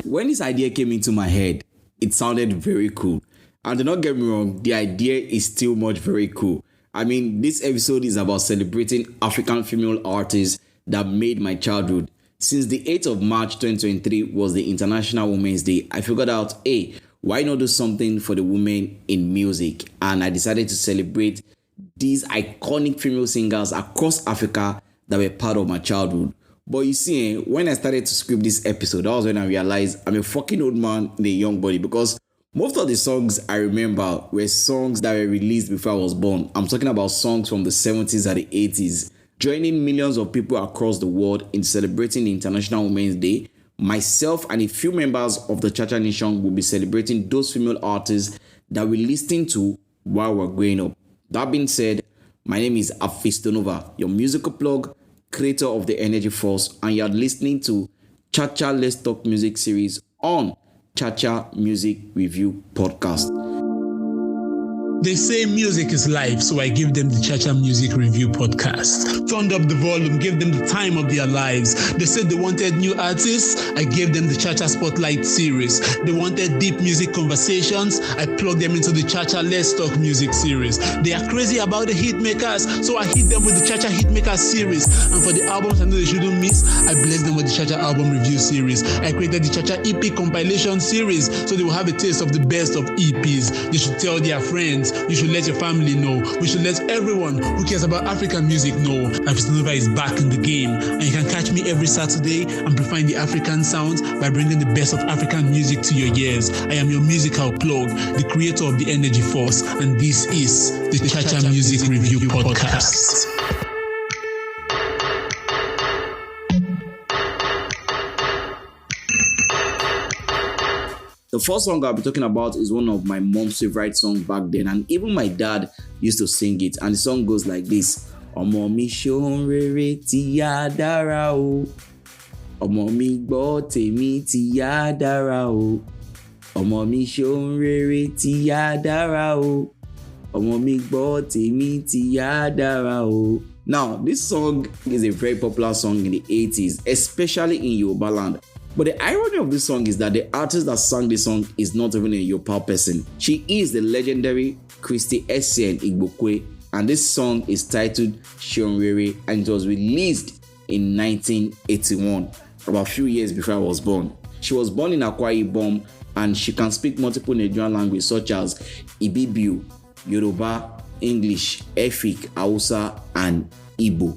when this idea came into my head, it sounded very cool. And do not get me wrong, the idea is still very cool. I mean, this episode is about celebrating African female artists that made my childhood. Since the 8th of March 2023 was the International Women's Day, I figured out, hey, why not do something for the women in music? And I decided to celebrate these iconic female singers across Africa that were part of my childhood. But you see, when I started to script this episode, that was when I realized I'm a fucking old man in a young body, because most of the songs I remember were songs that were released before I was born. I'm talking about songs from the 70s and the 80s. Joining millions of people across the world in celebrating the International Women's Day, myself and a few members of the Cha-Cha Nation will be celebrating those female artists that we listened to while we're growing up. That being said, my name is Hafeestonova, your musical plug, creator of the Energy Force, and you're listening to Cha-Cha Let's Talk Music series on Cha-Cha Music Review Podcast. They say music is life, so I give them the Cha-Cha Music Review Podcast. Turned up the volume, gave them the time of their lives. They said they wanted new artists, I gave them the Cha-Cha Spotlight series. They wanted deep music conversations, I plugged them into the Cha-Cha Let's Talk Music series. They are crazy about the hit makers, so I hit them with the Cha-Cha Hit Makers series. And for the albums I know they shouldn't miss, I blessed them with the Cha-Cha Album Review series. I created the Cha-Cha EP Compilation series, so they will have a taste of the best of EPs. They should tell their friends. You should let your family know. We should let everyone who cares about African music know. Hafeestonova is back in the game, and you can catch me every Saturday amplifying the African sounds by bringing the best of African music to your ears. I am your musical plug, the creator of the Energy Force, and this is the Cha-Cha Music Review Podcast. The first song I'll be talking about is one of my mom's favorite songs back then, and even my dad used to sing it, and the song goes like this. Ọmọ mi ṣohun rere tí yá dára o. Ọmọ mi gbọ́ tèmi tí yá dára o. Ọmọ mi ṣohun rere tí yá dára o. Ọmọ mi gbọ́ tèmi tí yá dára o. Now, this song is a very popular song in the 80s, especially in Yoruba land. But the irony of this song is that the artist that sang this song is not even a Yoruba person. She is the legendary Christy Essien Igbokwe, and this song is titled Shionrere, and it was released in 1981, about a few years before I was born. She was born in Akwa Ibom, and she can speak multiple Nigerian languages such as Ibibio, Yoruba, English, Efik, Hausa, and Igbo.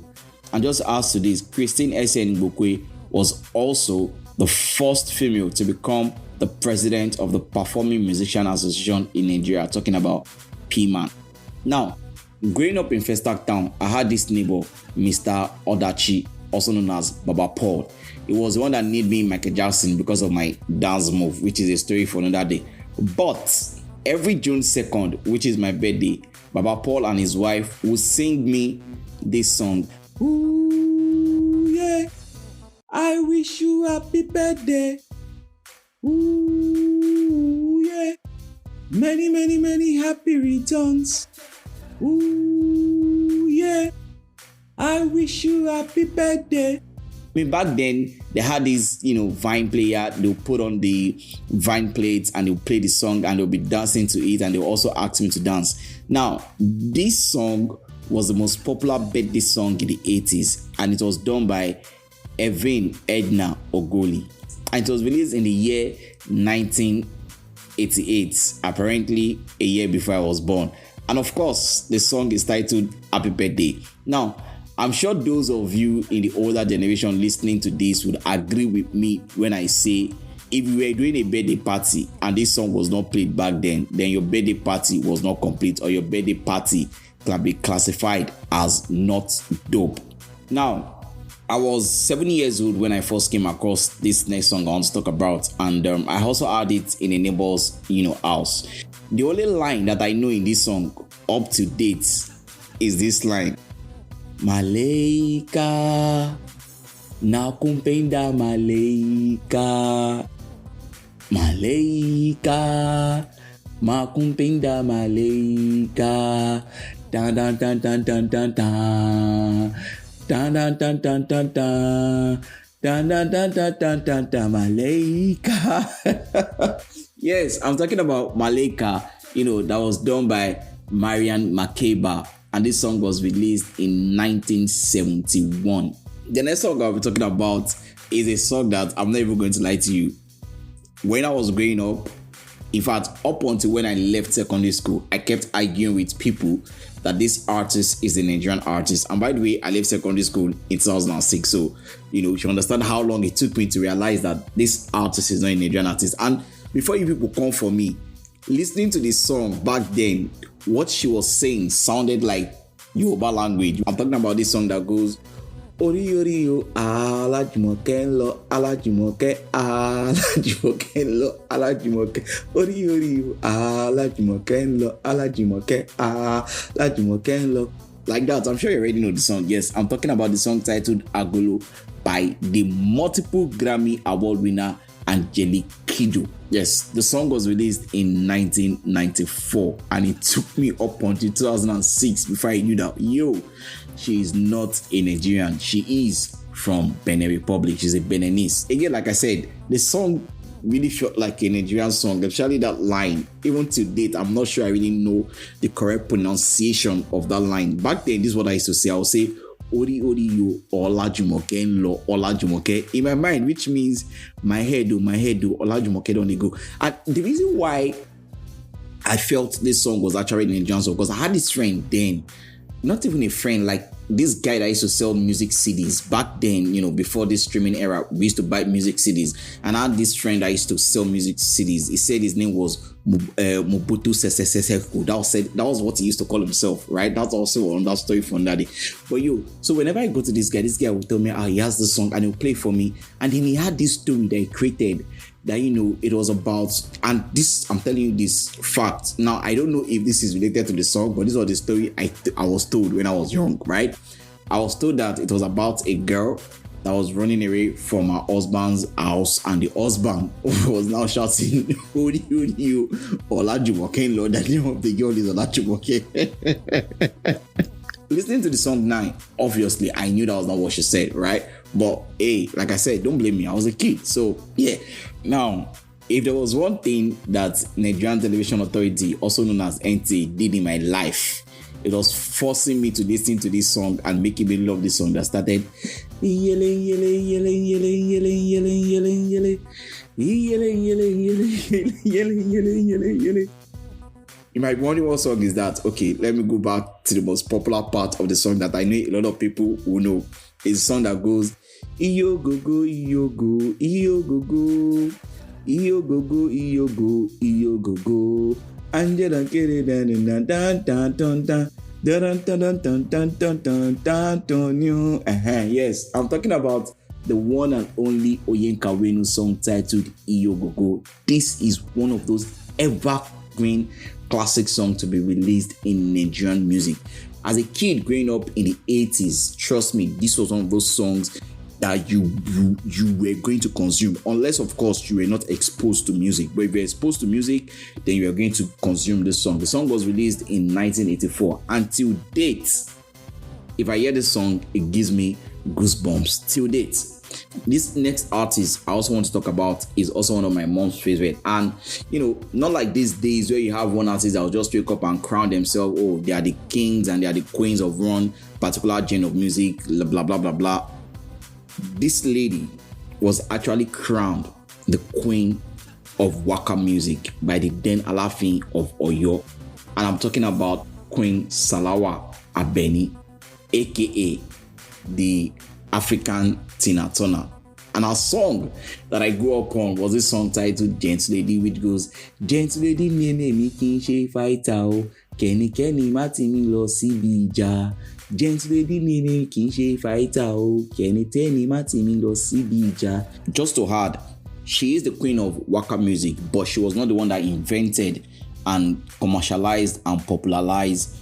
And just as to this, Christine Essien Igbokwe was also the first female to become the president of the Performing Musician Association in Nigeria, talking about PMAN. Now, growing up in Festac Town, I had this neighbor, Mr. Odachi, also known as Baba Paul. He was the one that named me Michael Jackson because of my dance move, which is a story for another day. But every June 2nd, which is my birthday, Baba Paul and his wife will sing me this song. Ooh, yeah. I wish you happy birthday. Ooh, yeah. Many, many, many happy returns. Ooh, yeah. I wish you happy birthday. I mean, back then, they had this, Vine player. They'll put on the Vine plates and they'll play the song and they'll be dancing to it, and they'll also ask me to dance. Now, this song was the most popular birthday song in the 80s, and it was done by Evelyn Edna Ogoli, and it was released in the year 1988, apparently a year before I was born. And of course, the song is titled Happy Birthday. Now, I'm sure those of you in the older generation listening to this would agree with me when I say, if you were doing a birthday party and this song was not played back then your birthday party was not complete, or your birthday party can be classified as not dope. Now, I was 7 years old when I first came across this next song I want to talk about, and I also heard it in a neighbor's, house. The only line that I know in this song up to date is this line: Malaika, nakumpenda malaika, malaika, makumpenda malaika, dan dan dan dan dan dan dan. Dun, dun, dun, dun, dun, dun. Dan dan dan dan dan dan dan Malaika. Yes, I'm talking about Malaika. That was done by Marian Makeba, and this song was released in 1971. The next song I'll be talking about is a song that I'm not even going to lie to you. When I was growing up, in fact, up until when I left secondary school, I kept arguing with people that this artist is a Nigerian artist. And by the way, I left secondary school in 2006. So, you should understand how long it took me to realize that this artist is not a Nigerian artist. And before you people come for me, listening to this song back then, what she was saying sounded like Yoruba language. I'm talking about this song that goes, Ori ori yo, Alajumoke lo, Alajumoke, Alajumoke lo, Alajumoke. Ori ori yo, Alajumoke lo, Alajumoke, Alajumoke lo. Like that. I'm sure you already know the song. Yes, I'm talking about the song titled Agolo by the multiple Grammy Award winner Angelique Kidjo. Yes, the song was released in 1994, and it took me up until 2006 before I knew that, she is not a Nigerian. She is from Benin Republic. She's a Beninese. Again, like I said, the song really felt like a Nigerian song, especially that line. Even to date, I'm not sure I really know the correct pronunciation of that line. Back then, this is what I used to say. I would say, Ori ori yo, Olajumoke nlo, Olajumoke. In my mind, which means my head, Olajumoke don't go. And the reason why I felt this song was actually a Nigerian song, because I had this friend then, not even a friend, like this guy that used to sell music CDs back then, before this streaming era. We used to buy music CDs, and I had this friend that used to sell music CDs. He said his name was Mobutu Seseseku. That was what he used to call himself, right? That's also another story from that day. But so whenever I go to this guy will tell me, he has this song and he'll play for me. And then he had this story that he created that, it was about, and this, I'm telling you this fact. Now, I don't know if this is related to the song, but this was the story I was told when I was young, right? I was told that it was about a girl that was running away from her husband's house, and the husband was now shouting, Ori ori Olajumoke Lord, the name of the girl is Olajumoke. Listening to the song now, obviously, I knew that was not what she said, right? But hey, like I said, don't blame me. I was a kid. So yeah. Now, if there was one thing that Nigerian Television Authority, also known as NTA, did in my life, it was forcing me to listen to this song and making me love this song that started yelling, yelling, yelling, yelling, yelling, yelling, yelling, yelling, yelling, yelling, yelling, yelling, yelling, yelling. You might be wondering what song is that. Okay, let me go back to the most popular part of the song that I know a lot of people will know. It's a song that goes, Iyo go go, iyo go, iyo go go, iyo go go, iyo go, iyo go go. Angela kere dan dan dan dan dan dan. Yes, I'm talking about the one and only Oyenka Wenu song titled Iyogogo. This is one of those evergreen classic songs to be released in Nigerian music. As a kid growing up in the 80s, trust me, this was one of those songs that you were going to consume, unless of course you were not exposed to music. But if you're exposed to music, then you are going to consume this song. The song was released in 1984. Until date, if I hear this song, it gives me goosebumps till date. This next artist I also want to talk about is also one of my mom's favorite. And not like these days where you have one artist that will just wake up and crown themselves, they are the kings and they are the queens of one particular genre of music, blah blah blah blah. This lady was actually crowned the queen of waka music by the then Alafin of Oyo, and I'm talking about Queen Salawa Abeni, aka the African Tina Turner. And our song that I grew up on was this song titled Gentle Lady, which goes, Gentle Lady nene mi kinche fighter o, keni mati mi lo sibi ija. Gentle Lady nene kinche fighter o, keni mati mi lo sibi ija. Just to add, she is the queen of waka music, but she was not the one that invented and commercialized and popularized,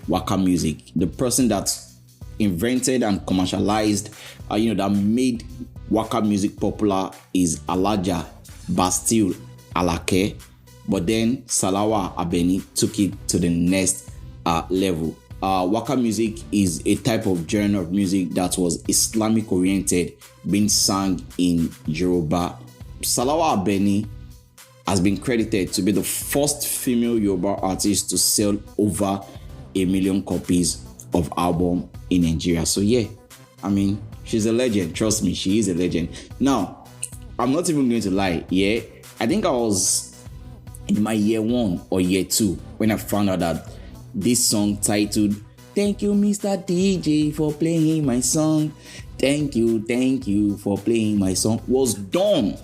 waka music. The person that invented and commercialized, that made waka music popular is Alaja Bastille Alake, but then Salawa Abeni took it to the next level. Waka music is a type of genre of music that was Islamic oriented, being sung in Yoruba. Salawa Abeni has been credited to be the first female Yoruba artist to sell over 1 million copies of album in Nigeria. So yeah, I mean, she's a legend. Trust me, she is a legend. Now, I'm not even going to lie. Yeah, I think I was in my year 1 or year 2 when I found out that this song titled "Thank You, Mr. DJ, for playing my song. Thank you for playing my song" was done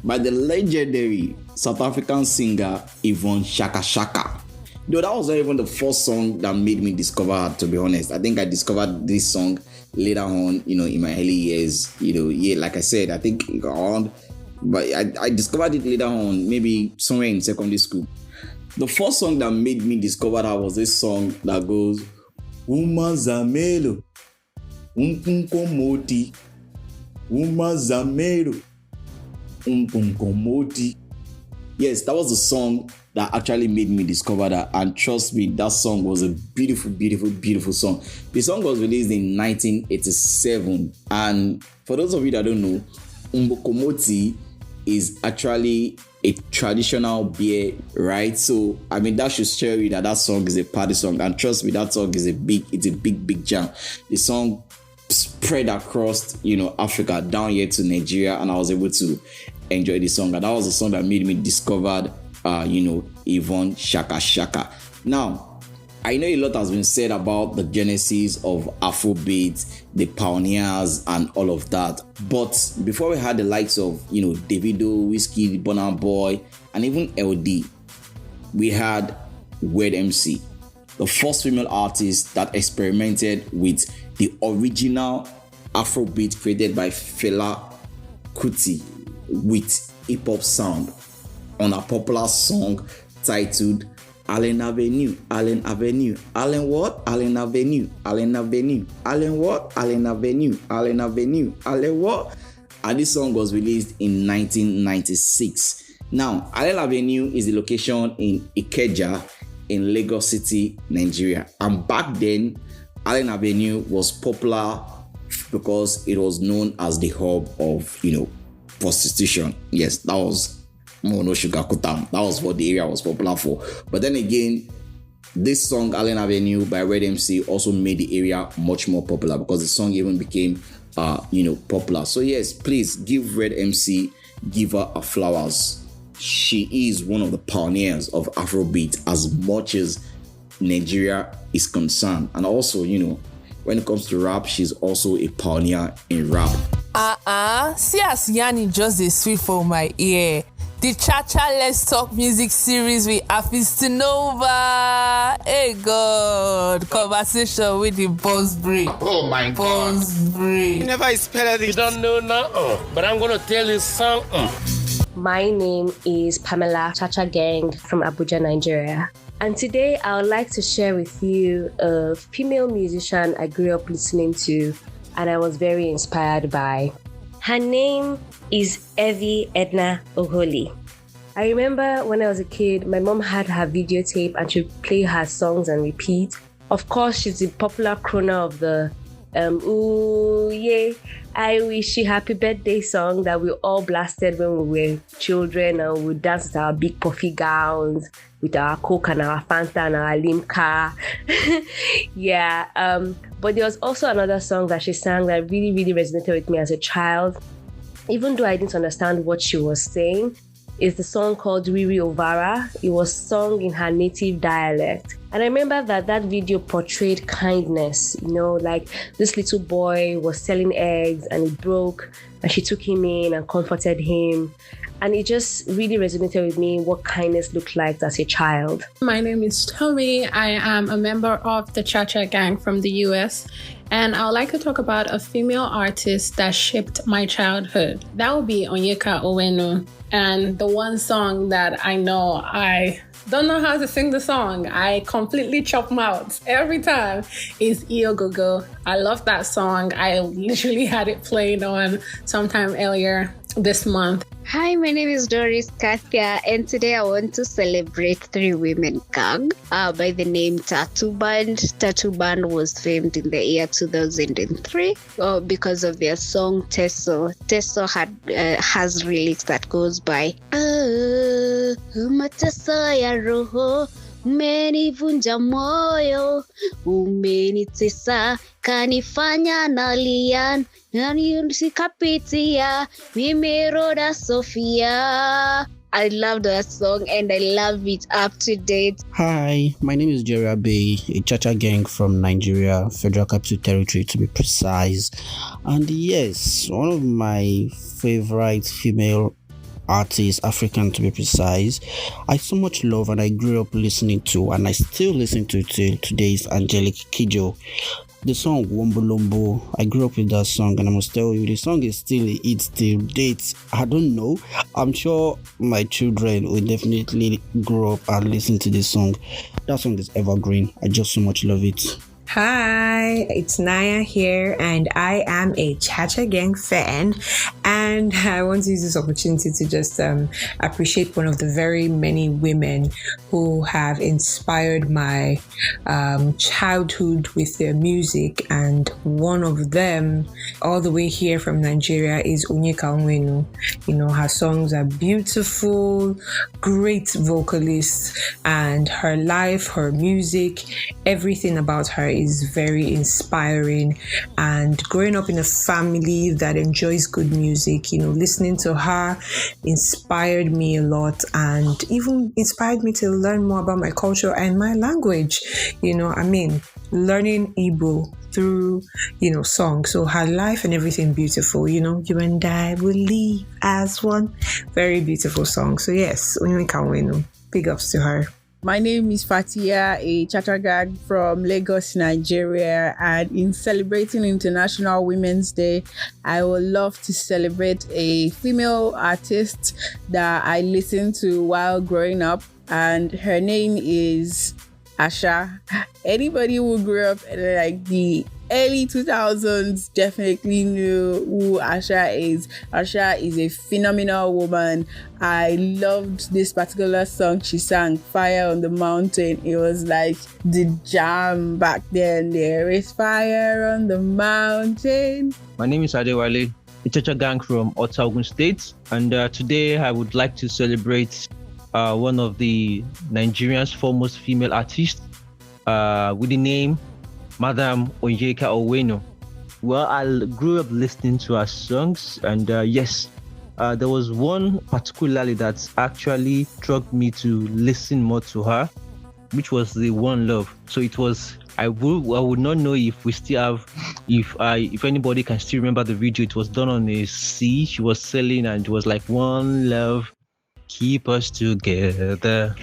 by the legendary South African singer Yvonne Shaka Shaka. Though that was not even the first song that made me discover her, to be honest. I think I discovered this song later on, in my early years. Like I said, I think around, but I discovered it later on, maybe somewhere in secondary school. The first song that made me discover her was this song that goes, Umazamelo, Umpunkomoti, Umazamelo, Umpunkomoti. Yes, that was the song that actually made me discover that. And trust me, that song was a beautiful, beautiful, beautiful song. The song was released in 1987. And for those of you that don't know, Umpunkomoti is actually a traditional beer, right? So, I mean, that should show you that song is a party song. And trust me, that song is a big jam. The song spread across, Africa, down here to Nigeria, and I was able to enjoy the song. And that was the song that made me discover, Yvonne Shaka Shaka. Now, I know a lot has been said about the genesis of Afrobeat, the pioneers, and all of that. But before we had the likes of, Davido, Whiskey, Burna Boy, and even LD, we had Wed MC, the first female artist that experimented with the original Afrobeat created by Fela Kuti with hip-hop sound on a popular song titled Allen Avenue, Allen Avenue, Allen what? Allen Avenue, Allen Avenue, Allen what? Allen Avenue, Allen Avenue, Allen what? And this song was released in 1996. Now, Allen Avenue is the location in Ikeja in Lagos City, Nigeria. And back then, Allen Avenue was popular because it was known as the hub of, prostitution. Yes, that was that was what the area was popular for. But then again, this song Allen Avenue by Red MC also made the area much more popular because the song even became popular. So yes, please give Red MC, give her flowers. She is one of the pioneers of Afrobeat as much as Nigeria is concerned. And also, when it comes to rap, she's also a pioneer in rap. See as Yanni just a sweet for my ear. The Cha-Cha Let's Talk music series with Hafeestonova. Hey God, conversation with the boss break. Oh my God. Boss break. You never spell it. You don't know now, but I'm gonna tell you something. My name is Pamela Cha-Cha Gang from Abuja, Nigeria. And today I would like to share with you a female musician I grew up listening to and I was very inspired by. Her name is Evie Edna Oholi. I remember when I was a kid, my mom had her videotape and she'd play her songs and repeat. Of course, she's the popular crooner of the Ooh Yeah, I Wish You Happy Birthday song that we all blasted when we were children, and we would dance with our big puffy gowns, with our Coke and our Fanta and our Limca. But there was also another song that she sang that really, really resonated with me as a child. Even though I didn't understand what she was saying, is the song called Riri Ovara. It was sung in her native dialect. And I remember that video portrayed kindness, like this little boy was selling eggs and it broke and she took him in and comforted him. And it just really resonated with me what kindness looked like as a child. My name is Tommy. I am a member of the Cha-Cha Gang from the US. And I would like to talk about a female artist that shaped my childhood. That would be Onyeka Onwenu. And the one song that I know, I don't know how to sing the song, I completely chop mouths every time, is Iogogo. I love that song. I literally had it played on sometime earlier this month. Hi, my name is Doris Kathia, and today I want to celebrate 3 women gang by the name Tattoo Band. Tattoo Band was formed in the year 2003 because of their song Teso. Teso has lyrics that goes by mateso ya roho umenivunja moyo umenitesa kanifanya nalia Sikapitia, Mimiroda Sophia. I love that song and I love it up to date. Hi, my name is Jerry Abbey, a Chacha gang from Nigeria, Federal Capital Territory to be precise. And yes, one of my favorite female artists, African to be precise, I so much love and I grew up listening to, and I still listen to till today, is Angelique Kidjo. The song Wombo Lombo, I grew up with that song, and I must tell you, the song is still it's till date. I don't know. I'm sure my children will definitely grow up and listen to this song. That song is evergreen. I just so much love it. Hi, it's Naya here, and I am a Chacha Gang fan, and I want to use this opportunity to just appreciate one of the very many women who have inspired my childhood with their music, and one of them, all the way here from Nigeria, is Onyeka Onwenu. You know, her songs are beautiful, great vocalist, and her life, her music, everything about her is very inspiring. And growing up in a family that enjoys good music, you know, listening to her inspired me a lot, and even inspired me to learn more about my culture and my language. You know, I mean, learning Igbo through, you know, songs. So her life and everything beautiful, you know, you and I will live as one. Very beautiful song. So yes, Onyeka Onwenu, big ups to her. My name is Fatia, a Chacha gang from Lagos, Nigeria, and in celebrating International Women's Day, I would love to celebrate a female artist that I listened to while growing up, and her name is Asha. Anybody who grew up in like the early 2000s definitely knew who Asha is. Asha is a phenomenal woman. I loved this particular song she sang, Fire on the Mountain. It was like the jam back then. There is fire on the mountain. My name is Adewale, a Chacha gang from Ota, Ogun State, and today I would like to celebrate one of the Nigeria's foremost female artists with the name Madam Onyeka Onwenu. Well, I grew up listening to her songs, and yes, there was one particularly that actually struck me to listen more to her, which was the One Love. So it was, I would not know if we still have, if anybody can still remember the video. It was done on a C. She was selling, and it was like, one love, keep us together.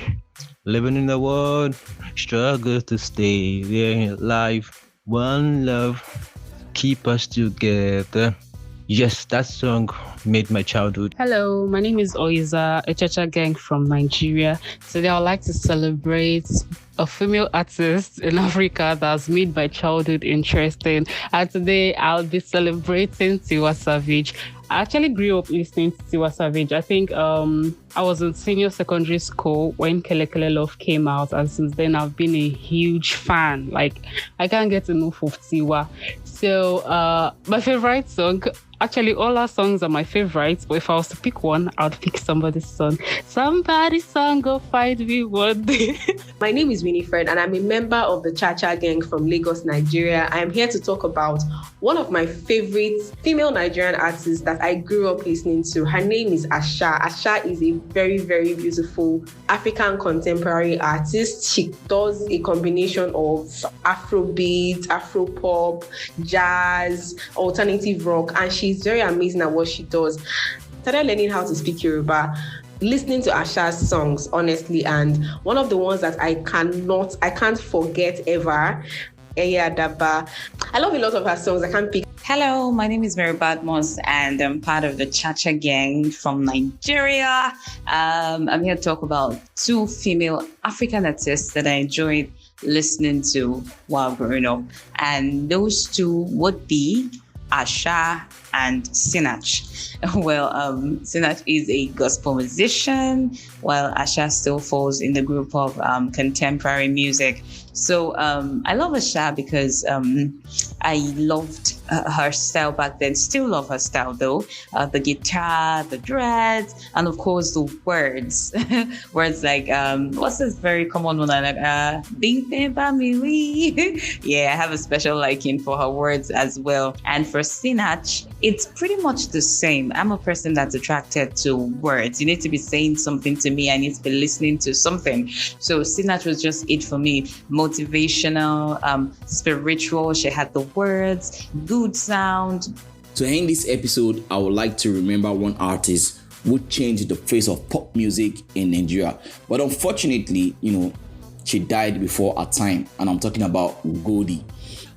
Living in the world, struggle to stay there alive. One love, keep us together. Yes, that song made my childhood. Hello, my name is Oiza, a Chacha gang from Nigeria. Today I'd like to celebrate a female artist in Africa that's made my childhood interesting. And today I'll be celebrating Tiwa Savage. I actually grew up listening to Tiwa Savage. I think I was in senior secondary school when Kele Kele Love came out, and since then I've been a huge fan. Like, I can't get enough of Tiwa. So my favorite song, actually all our songs are my favorites, but if I was to pick one, I would pick Somebody's Song. Somebody's Song, go find me one day. My name is Winifred, and I'm a member of the Chacha gang from Lagos, Nigeria. I'm here to talk about one of my favorite female Nigerian artists that I grew up listening to. Her name is Asha. Asha is a very, very beautiful African contemporary artist. She does a combination of Afrobeat, Afropop, jazz, alternative rock, and she's very amazing at what she does. Started learning how to speak Yoruba, listening to Asha's songs, honestly, and one of the ones that I can't forget ever, I.W.D. I love a lot of her songs. I can't pick. Hello, my name is Mary Badmos, and I'm part of the Chacha gang from Nigeria. I'm here to talk about two female African artists that I enjoyed listening to while growing up. And those two would be Asha and Sinach. Well, Sinach is a gospel musician, while Asha still falls in the group of contemporary music. So I love Asha because I loved her style back then. Still love her style though. The guitar, the dreads, and of course the words. Words like what's this very common one? Like Bing Bing Bamili. Yeah, I have a special liking for her words as well. And for Sinach, it's pretty much the same. I'm a person that's attracted to words. You need to be saying something to me. I need to be listening to something. So Sinach was just it for me. Motivational, spiritual. She had the words, good sound. To end this episode, I would like to remember one artist who changed the face of pop music in Nigeria. But unfortunately, she died before her time, and I'm talking about I.W.D.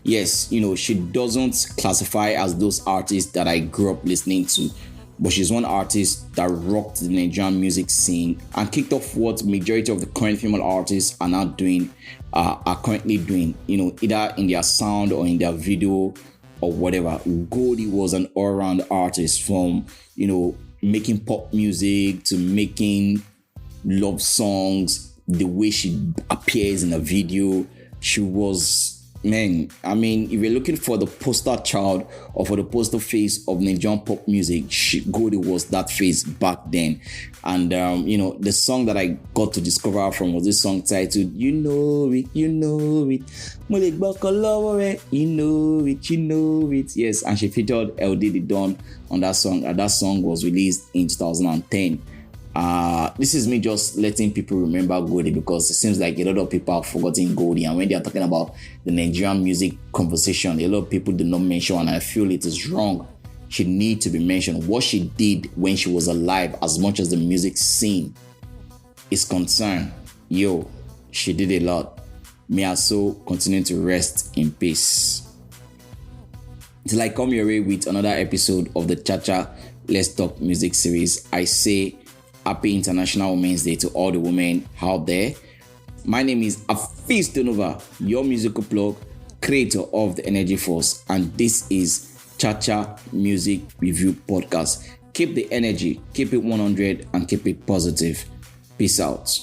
Yes, she doesn't classify as those artists that I grew up listening to, but she's one artist that rocked the Nigerian music scene and kicked off what majority of the current female artists are now doing, are currently doing, either in their sound or in their video or whatever. I.W.D was an all-round artist, from, making pop music to making love songs, the way she appears in a video. She was, man, I mean, if you're looking for the poster child or for the poster face of Nigerian pop music, I.W.D was that face back then. And, the song that I got to discover her from was this song titled, You Know It, You Know It. You know it, you know it. Yes, and she featured I.W.D Don on that song. And that song was released in 2010. This is me just letting people remember I.W.D because it seems like a lot of people have forgotten I.W.D, and when they are talking about the Nigerian music conversation, a lot of people do not mention, and I feel it is wrong. She needs to be mentioned. What she did when she was alive, as much as the music scene is concerned, she did a lot. May her soul continue to rest in peace. Till I come your way with another episode of the Chacha Let's Talk Music series, I say Happy International Women's Day to all the women out there. My name is Hafeestonova, your musical plug, creator of the Energy Force, and this is Chacha Music Review Podcast. Keep the energy, keep it 100, and keep it positive. Peace out.